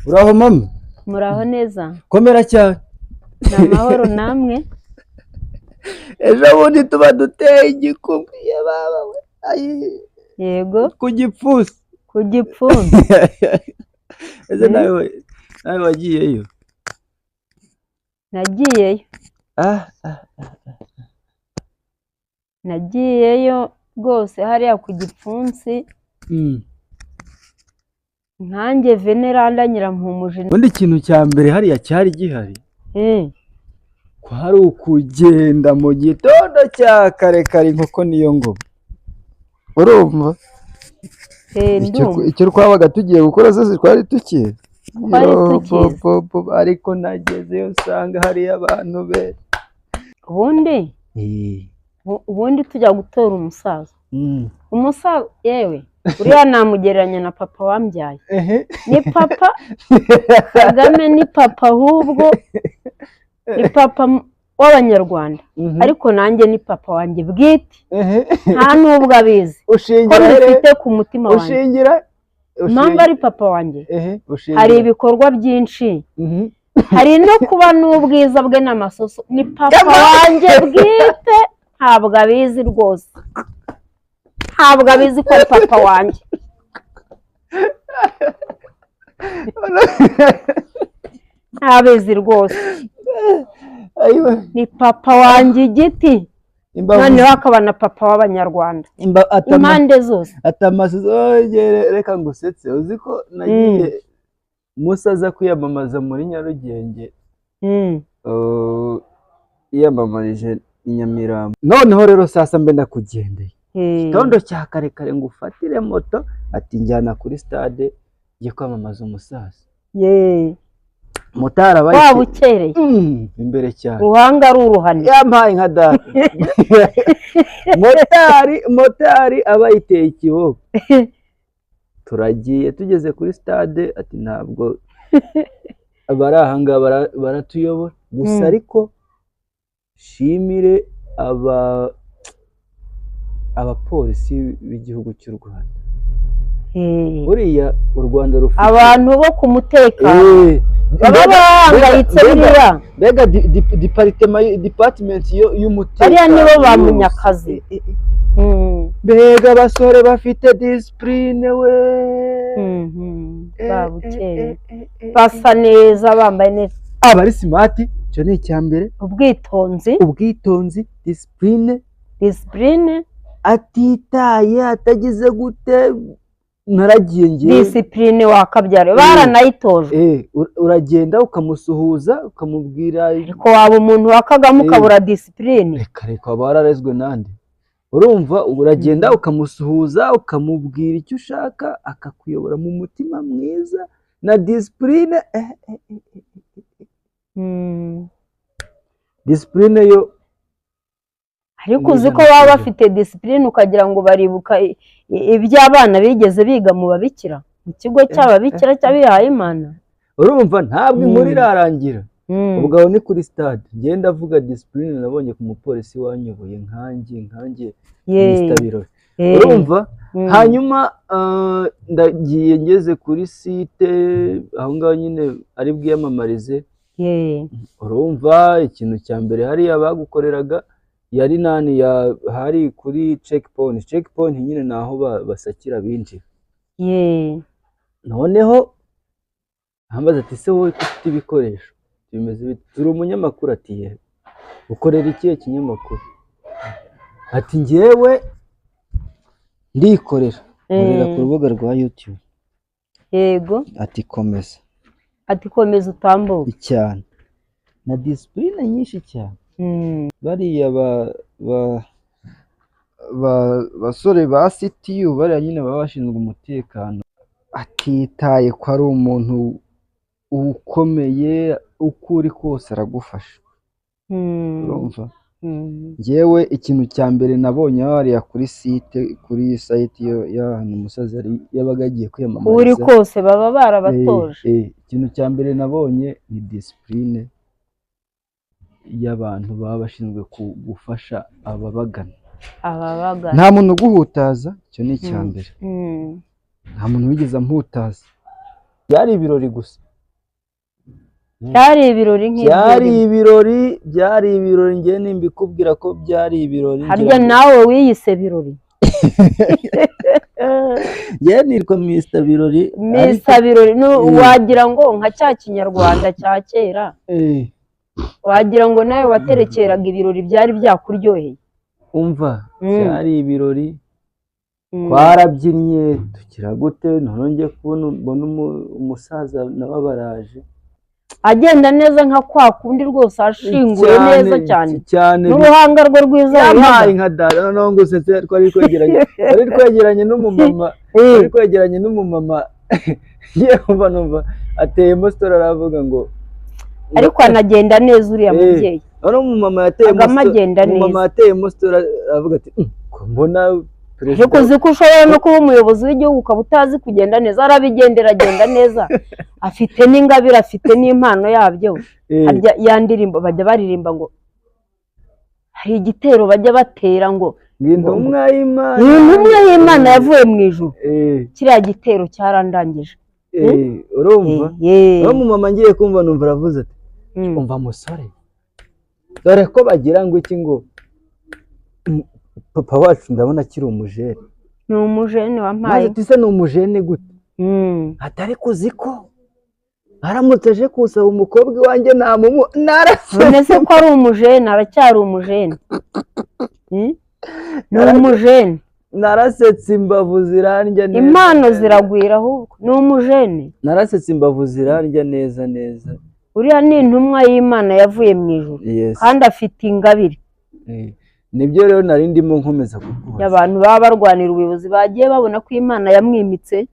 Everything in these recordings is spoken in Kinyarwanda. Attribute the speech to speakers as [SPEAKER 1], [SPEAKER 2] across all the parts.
[SPEAKER 1] Uraho mama?
[SPEAKER 2] Muraho neza.
[SPEAKER 1] Komera cyane.
[SPEAKER 2] Ni amahoro namwe?
[SPEAKER 1] Ejo bundi tuba duteye igikumwe baba we.
[SPEAKER 2] Yego.
[SPEAKER 1] Ku gipfusi.
[SPEAKER 2] Ku gipfunsi.
[SPEAKER 1] Ese nawe wagiyeyo?
[SPEAKER 2] Nagiyeyo. Nagiyeyo rwose hariya ku gipfunsi. Nkanjye Veneranda Nyirampumuje.
[SPEAKER 1] Ubundi ikintu cya mbere hariya cyari gihari. Kwari ukugenda mu gitondo cya kare kare inkoko niyo ngoma. Urumva? Icyo twabaga tugiye gukora zose twari tukiye. Ariko nagezeyo usanga hariyo abantu be.
[SPEAKER 2] Ubundi tujya gutora umusaza. Umusaza yewe uriya namugereranya na papa wambyaye. Ni papa Kagame, ni papa ahubwo ni papa w'abanyarwanda, ariko nanjye ni papa wanjye bwite, nta nubwo abizi ko mufite ku mutima wanjye. Impamvu ari papa wanjye, hari ibikorwa byinshi, hari no kuba n'ubwiza bwe n'amasoso. Ni papa wanjye bwite, ntabwo abizi rwose, ntabwo abizi ko ari papa wanjye. Ntabizi rwose. Ni papa wanjye igiti, noneho akaba na papa w'abanyarwanda impande zose.
[SPEAKER 1] Reka ngusetse, uzi ko nagiye musaza kwiyamamaza muri Nyarugenge, yiyamamarije i Nyamirambo. Noneho rero sasa mbe ndakugendeye gitondo cya kare kare ngo ufatire moto, ati njyana kuri stade ngiye kwamamaza umusaza. Motari abaye
[SPEAKER 2] waba ukereye
[SPEAKER 1] imbere cyane,
[SPEAKER 2] ruhanga ari uruhane,
[SPEAKER 1] yampaye nka data. motari abayiteye ikibogo. Turagiye tugeze kuri stade, ati ntabwo bari ahangaha baratuyobora gusa, ariko shimire abapolisi b'igihugu cy'u Rwanda. Buriya u Rwanda rufite
[SPEAKER 2] abantu bo ku mutekano baba bahangayitse. Biriya
[SPEAKER 1] mbega department y'umutekano,
[SPEAKER 2] bariya nibo ba Munyakazi.
[SPEAKER 1] Mbega abasore bafite discipline we,
[SPEAKER 2] babukeye basa neza, bambaye neza,
[SPEAKER 1] abari smart. Icyo ni icya mbere.
[SPEAKER 2] ubwitonzi, discipline,
[SPEAKER 1] atitaye, atagize gute. Naragiye ngiye
[SPEAKER 2] discipline wakabyara baranayitoje.
[SPEAKER 1] Uragenda ukamusuhuza ukamubwira,
[SPEAKER 2] ariko waba umuntu wa Kagame ukabura discipline.
[SPEAKER 1] Reka bararezwe nande. Urumva, uragenda ukamusuhuza ukamubwira icyo ushaka, akakuyobora mu mutima mwiza na discipline. Discipline yo,
[SPEAKER 2] ariko uzi ko baba bafite discipline ukagira ngo baribuka iby'abana bigeze biga mu babikira, mu kigo cy'ababikira cy'abihaye Imana.
[SPEAKER 1] Urumva, ntabwo inkuru irarangira. Ubwo ni kuri stade ngenda avuga discipline nabonye ku mupolisi wanyoboye nkanjye Mr. Birori. Urumva, hanyuma ndagiye ngeze kuri site aho ngaho nyine ari bwiyamamarize. Urumva, ikintu cya mbere hariya bagukoreraga yari hari kuri checkpoint nyine naho basakira binjira. Noneho hambaza ati se wowe ko ufite ibikoresho bimeze bite? Uri umunyamakuru? Ati yego. Ukorera ikihe kinyamakuru? Ati njyewe ndikorera, nkorera ku rubuga rwa YouTube.
[SPEAKER 2] Yego.
[SPEAKER 1] Ati komeza.
[SPEAKER 2] Ati komeza utambuke
[SPEAKER 1] cyane, na discipline nyinshi cyane. Bariya basore ba CTU bariya nyine baba bashinzwe umutekano, atitaye ko ari umuntu ukomeye, uko uri kose aragufasha. Urumva, njyewe ikintu cya mbere nabonye hariya kuri site y'ahantu umusaza yabaga agiye kwiyamamariza,
[SPEAKER 2] uri kose baba barabatoje.
[SPEAKER 1] ikintu cya mbere nabonye ni discipline y'abantu baba bashinzwe gufasha ababagana. Nta muntu uguhutaza, icyo ni icya mbere. Nta muntu wigeze amputaza. Byari ibirori gusa.
[SPEAKER 2] byari ibirori
[SPEAKER 1] byari ibirori njye nimbikubwira ko byari ibirori
[SPEAKER 2] harya nawe wiyise birori
[SPEAKER 1] njye nitwa Mr Birori
[SPEAKER 2] wagira ngo nka cya kinyarwanda cya kera wagira ngo nawe waterekeraga ibirori byari byakuryoheye
[SPEAKER 1] umva byari ibirori twarabyinnye tukira gute none kubona umusaza nawe baraje
[SPEAKER 2] agenda neza nka kwa kundi rwose ashinguye neza cyane n'uruhanga rwe rwiza
[SPEAKER 1] yabaye nka dada noneho ngo usetse twari twegeranye n'umumama yewe numva ateyemo sitora aravuga ngo
[SPEAKER 2] ariko anagenda neza uriya mubyeyi
[SPEAKER 1] noneho umumama yateyemo sitora aravuga ati mbona
[SPEAKER 2] ariko uzi ko ushobora no kuba umuyobozi w'igihugu ukaba utazi kugenda neza arabigendera agenda neza afite n'ingabire afite n'impano yabyo ya ndirimbo bajya baririmba ngo hari igitero bajya batera ngo
[SPEAKER 1] intumwa
[SPEAKER 2] y'Imana yavuye mu ijuru kiriya gitero cyarandangije
[SPEAKER 1] urumva umumama ngiye kumva numva aravuze ati umva musore dore ko bagira ngo iki ngo papa wacu ndabona akiri umujene
[SPEAKER 2] ni umujene wampaye
[SPEAKER 1] ese ni umujene gute atari kuzi ko aramutse aje kusaba umukobwa iwanjye
[SPEAKER 2] none se ko ari umujene aracyari umujene ni umujene
[SPEAKER 1] narasetse imbavu zirandya neza
[SPEAKER 2] impano ziragwira ahubwo ni umujene
[SPEAKER 1] narasetse imbavu zirandya neza neza
[SPEAKER 2] uriya ni intumwa y'Imana yavuye mu ijuru kandi afite ingabire
[SPEAKER 1] nibyo rero nari ndimo nkomeza kukubaza
[SPEAKER 2] abantu baba barwanira ubuyobozi bagiye babona ko Imana yamwimitse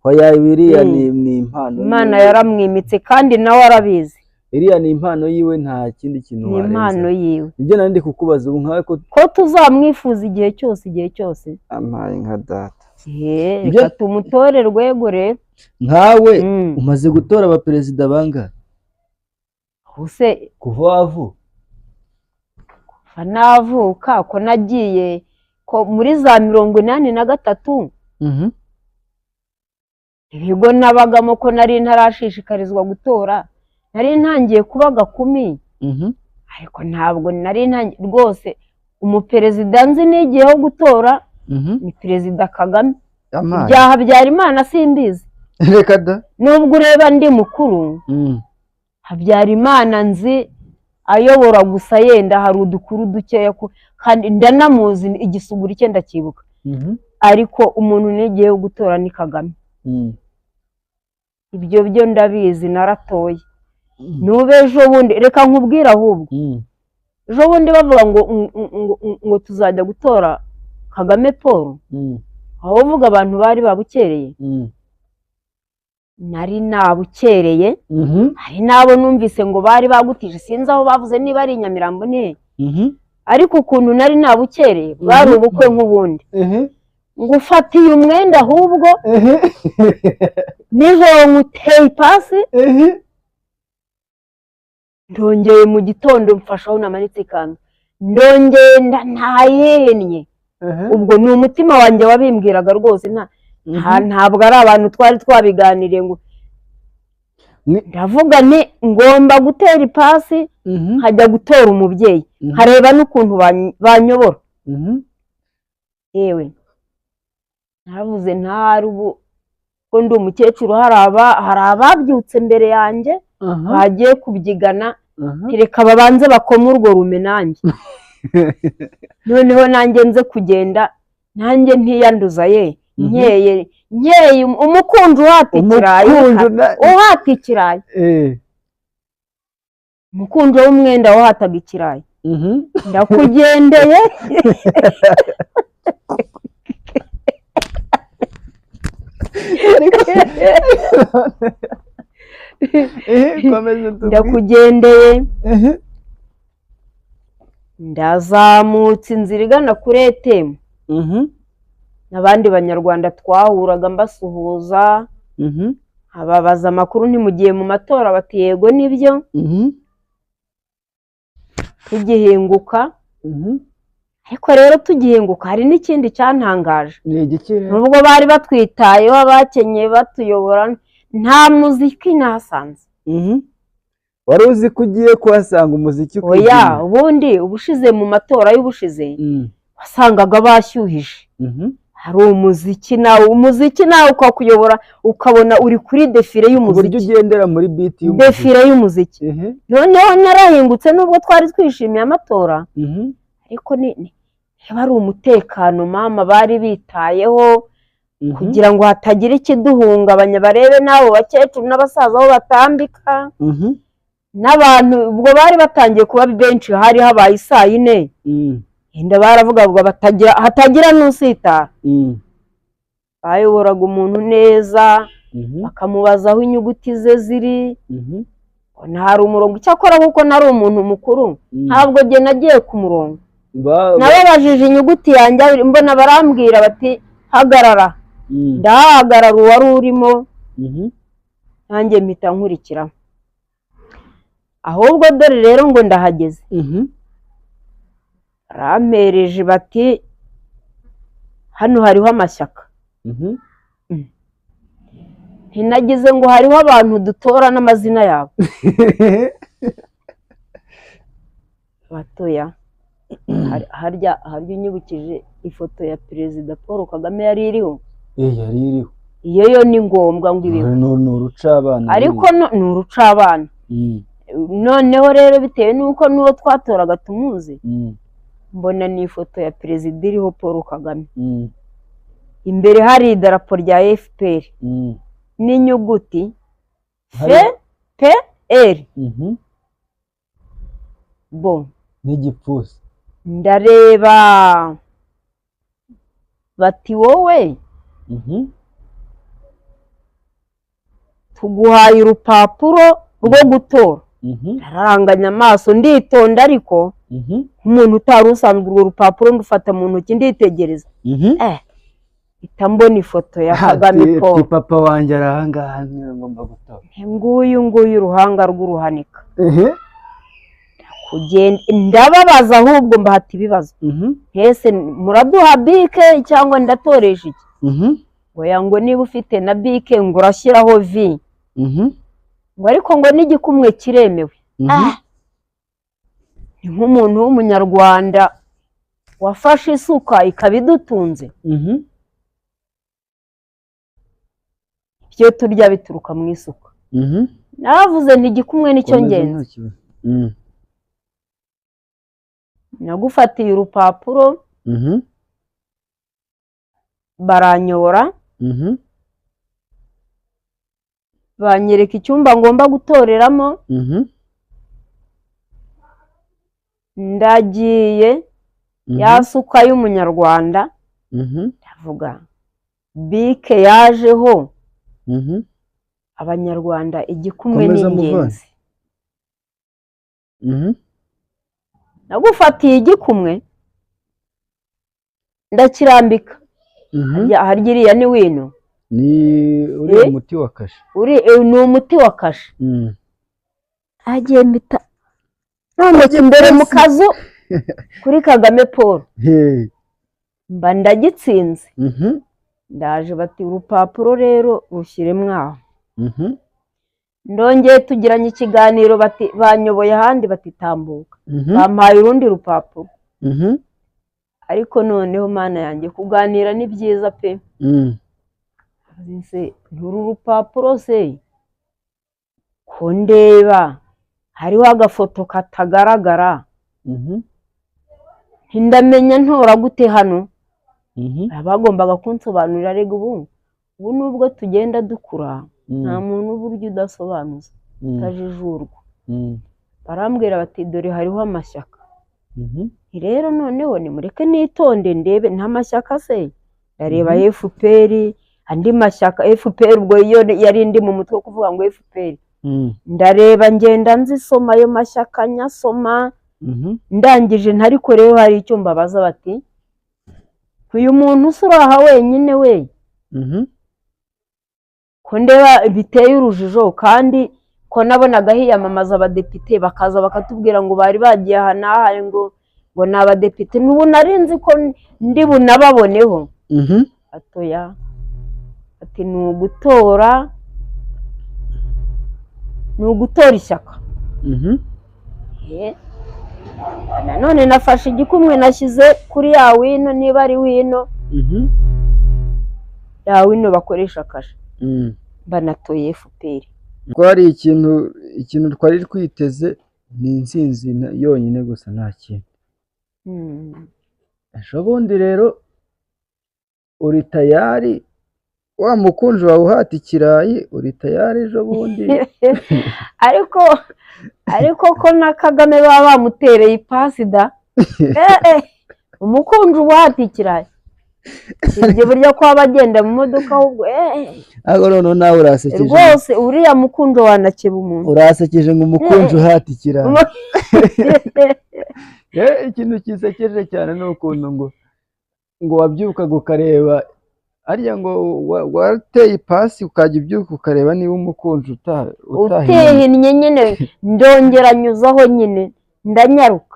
[SPEAKER 1] hoya biriya ni impano
[SPEAKER 2] Imana yaramwimitse kandi nawe arabizi
[SPEAKER 1] iriya ni impano yiwe nta kindi kintu
[SPEAKER 2] warenza ni impano yiwe
[SPEAKER 1] ibyo nari ndi kukubaza ubu nkawe
[SPEAKER 2] ko tuzamwifuza igihe cyose
[SPEAKER 1] amaye nka data
[SPEAKER 2] reka tumutore rwego rero
[SPEAKER 1] nkawe umaze gutora abaperezida bangahe kuva wavuka
[SPEAKER 2] navuka ko nagiye ko muri za 83 ibigo nabagamo ko nari ntarashishikarizwa gutora nari ntangiye kuba gakumi ariko ntabwo nari ntangiye rwose umuperezida nzi n'igiyeho gutora ni perezida Kagame bya Habyarimana simbizi
[SPEAKER 1] reka da
[SPEAKER 2] nubwo ureba ndi mukuru Habyarimana nzi ayobora gusa yenda hari udukuru dukeya kandi ndanamuzi igisugura icyo ndakibuka ariko umuntu nigiye gutora ni Kagame ibyo byo ndabizi naratoye nube ejo bundi reka nkubwira ahubwo ejo bundi bavuga ngo tuzajya gutora Kagame Paul aho uvuga abantu bari babukereye nari nabukereye hari nabo numvise ngo bari bagutije sinzi aho bavuze niba ari Nyamirambo ariko ukuntu nari nabukereye bwari ubukwe nk'ubundi ngo ufatiye umwenda ahubwo nijoro nkuteye ipasi ndongeye mu gitondo mfashaho namanitse ikanzu ndongeye ntayennye ubwo ni umutima wanjye wabimbwiraga rwose ntabwo ari abantu twari twabiganiriye ngo ndavuga nti ngomba gutera ipasi nkajya gutora umubyeyi nkareba n'ukuntu banyobora yewe naravuze ntari ubu ko ndi umukecuru hari ababyutse mbere yanjye bagiye kubyigana reka babanze bakome urwo rume nanjye noneho nanjye nze kugenda nanjye ntiyanduza nkeye umukunju uhata ikirayi umukunju w'umwenda wahataga ikirayi ndakugendeye ndakugendeye ndazamutse inzira igana kuri etemu n'abandi banyarwanda twahuraga mbasuhuza ababaza amakuru ntimugiye mu matora bati yego nibyo tugihinguka ariko rero tugihinguka hari n'ikindi cyantangaje nubwo bari batwitayeho abakenyeye batuyobora nta muziki nahasanze
[SPEAKER 1] wari uzi ko ugiye kuhasanga umuziki
[SPEAKER 2] oya ubundi ubushize mu matora y'ubushize wasangaga bashyuhije hari umuziki nawe ukakuyobora ukabona uri kuri defile y'umuziki
[SPEAKER 1] uburyo ugendera muri beat y'umuziki
[SPEAKER 2] defile y'umuziki noneho narahingutse nubwo twari twishimiye amatora ariko niba ari umutekano mama bari bitayeho kugira ngo hatagira ikiduhungabanya barebe n'abo bakecuru n'abasaza aho batambika n'abantu ubwo bari batangiye kuba benshi hari habaye 4:00 inda baravuga ngo hatagira n'usitara bayoboraga umuntu neza bakamubaza aho inyuguti ze ziri hari umurongo icyakora kuko nari umuntu mukuru ntabwo jye nagiye ku murongo nababajije inyuguti yanjye mbona barambwira bati hagarara ndahagarara uwari urimo nanjye mpita nkurikira ahubwo dore rero ngo ndahageze rampereje bati hano hariho amashyaka ntinagize ngo hariho abantu dutora n'amazina yabo batoya harya unyibukije ifoto ya perezida Paul Kagame yari iriho iyo yo ni ngombwa ngo ibiho
[SPEAKER 1] ni urucabana
[SPEAKER 2] ariko ni urucabana noneho rero bitewe n'uko n'uwo twatoraga tumuzi mbona ni ifoto ya perezida iriho Paul Kagame imbere hari idarapo rya FPR n'inyuguti FPR bo
[SPEAKER 1] n'igipfusi
[SPEAKER 2] ndareba bati wowe tuguhaye urupapuro rwo gutora naranganya amaso nditonda ariko nk'umuntu utari usanzwe urwo rupapuro ndufata mu ntoki nditegereza mbona ifoto ya Kagame Paul
[SPEAKER 1] papa wanjye ari ahangaha niwe ngomba gutora
[SPEAKER 2] nguyu uruhanga rw'uruhanika ndababaza ahubwo mbahata ibibazo hese muraduha bike cyangwa ndatoresha iki ngo niba ufite na bike ngo urashyiraho vi ngo ariko ngo n'igikumwe kiremewe ni nk'umuntu w'umunyarwanda wafashe isuka ikaba idutunze ibyo turya bituruka mu isuka navuze n'igikumwe nicyo ngenzi nagufatiye urupapuro baranyora banyereka icyumba ngomba gutoreramo ndagiye yasuka y'umunyarwanda ndavuga bike yajeho abanyarwanda igikumwe n'ingenzi nagufatiye igikumwe ndakirambika harya iriya ni wino
[SPEAKER 1] ni uriya muti wa kashe
[SPEAKER 2] ni umuti wa kashe agiye mpita ntamujya imbere mu kazu kuri Kagame Paul mba ndagitsinze ndaje bati urupapuro rero rushyiremo aho ndongeye tugiranye ikiganiro bati banyoboye ahandi batitambuka bampaye urundi rupapuro ariko noneho mana yanjye kuganira ni byiza pe nturu rupapuro se ko ndeba hariho agafoto katagaragara ntindamenya ntora gute hano bagombaga kunsobanurira ariko ubu nubwo tugenda dukura nta muntu uburyo udasobanuza utajijurwa barambwira bati dore hariho amashyaka rero noneho nimureke nitonde ndebe nta mashyaka se ndareba FPR andi mashyaka FPR ubwo iyo yari ndi mu mutwe kuvuga ngo FPR ndareba ngenda nzisoma ayo mashyaka nyasoma ndangije ntariko rero hari icyo mbabaza bati uyu muntu usuraha wenyine we ko ndeba biteye urujijo kandi ko nabonaga hiyamamaza abadepite bakaza bakatubwira ngo bari bagiye aha n'aha ngo ni abadepite n'ubu narinzi ko ndi bunababoneho atoya ati ni ugutora ishyaka nanone nafashe igikumwe nashyize kuri ya wino, niba ari wino ya wino bakoresha kasha, banatoye FPR.
[SPEAKER 1] Ko hari ikintu twari twiteze, ni intsinzi yonyine gusa, nta kintu. Ejo bundi rero uri tayari, wa mukunzi wawe uhata ikirayi uri tayari ejo bundi.
[SPEAKER 2] ariko ko na Kagame baba bamutereye ipasi da. Umukunzi uhata ikirayi ibyo buryo ko abagenda mu modoka ahubwo
[SPEAKER 1] ahubwo noneho nawe urasekeje
[SPEAKER 2] rwose, uriya mukunzi wanakeba umuntu,
[SPEAKER 1] urasekeje ngo umukunzi uhata ikirayi. Ikintu kisekeje cyane ni ukuntu ngo wabyukaga ukareba, ariya ngo wateye ipasi ukajya ubyuka ukareba niba umukunzi utahinnye
[SPEAKER 2] nyine, ndongera nyuzaho nyine ndanyaruka.